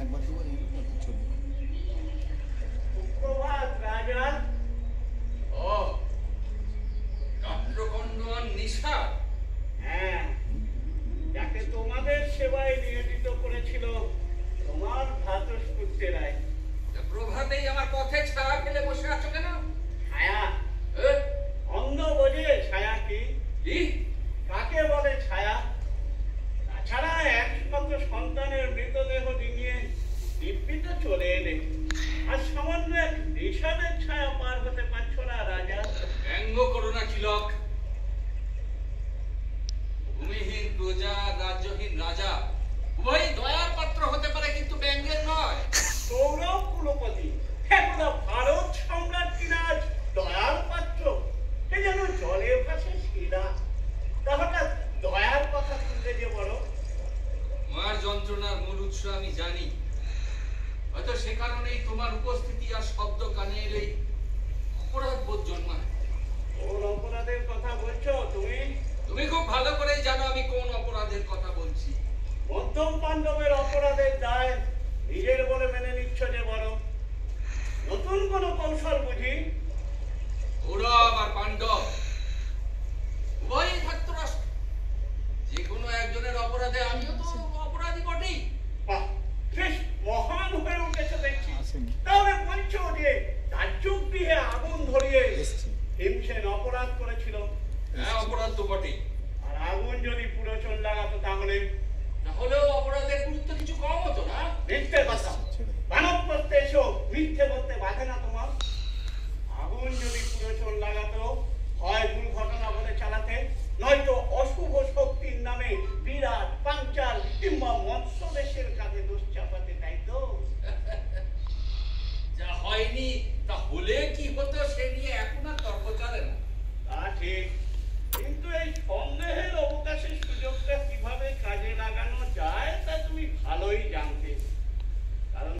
একবার দুবার এলো তারপর চলে গেল। সুপ্রভাত রাজা। ও চন্দ্রকণ্ড আর নিশা, হ্যাঁ, যাকে তোমাদের সেবায় নিয়োজিত করেছিল তোমার ভ্রাতুষ্পুত্রেরাই। প্রভাতেই আমার পথে ছায়া ফেলে বসে আছো কেন? ছায়া? এ, অন্ধ বোঝে ছায়া কি? কি? কাকে বলে ছায়া? তাছাড়া একশত সন্তানের মৃতদেহ ডিঙিয়ে দিব্যি তো চলে এলে, আর সামান্য এক বিষাদের ছায়া পার হতে পারছো না রাজা। ব্যঙ্গ করো না তিলক। ভূমিহীন প্রজা, রাজ্যহীন রাজা উভয় দয়ার পাত্র হতে পারে, কিন্তু ব্যঙ্গের নয়। সৌরভ কুলপতি একদা ভারত সম্রাট কিনা আজ দয়ার পাত্র? সে যেন জলে ভাসে শিলা। তা হঠাৎ দয়ার কথা শুনতে যে বড়। তোমার যন্ত্রণার মূল উৎস আমি জানি। হয়তো সে কারণেই তোমার উপস্থিতি আর শব্দ কানে এলেই অপরাধ বোধ জন্মায়। কোন অপরাধের কথা বলছো তুমি? তুমি খুব ভালো করেই জানো আমি কোন অপরাধের কথা বলছি। মধ্যম পাণ্ডবের অপরাধের দায় নিজের বলে মেনে নিচ্ছ যে বড়। নতুন কোন কৌশল বুঝি? কৌরব আর পাণ্ডব উভয়ই থাকতো রাষ্ট্র। যে কোনো একজনের অপরাধে আমিও তো অপরাধী বটেই। বাহ, বেশ মহান হয়ে উঠেছে দেখছি। আসেনি। তাহলে বলছো যে রাজ্যগৃহে আগুন ধরিয়ে এসছে। ভীমসেন অপরাধ করেছিল, হ্যাঁ, অপরাধ তো বটেই। আর আগুন যদি পুরো চল লাগাতো তাহলে? তাহলেও অপরাধের গুরুত্ব কিছু কম হতো না। মিথ্যে কথা। ছেড়ে দাও। মানব করতে এসো মিথ্যে বলতে বাধে না তোমার? আগুন যদি পুরো চল লাগাতো, হয় দুর্ঘটনা বলে চালাতে, নয়তো অশুভ শক্তির নামে বিরাট পাঞ্চাল কিংবা মৎস্য দেশের কাছে দোষ চাপাতে, তাই তো? যা হয়নি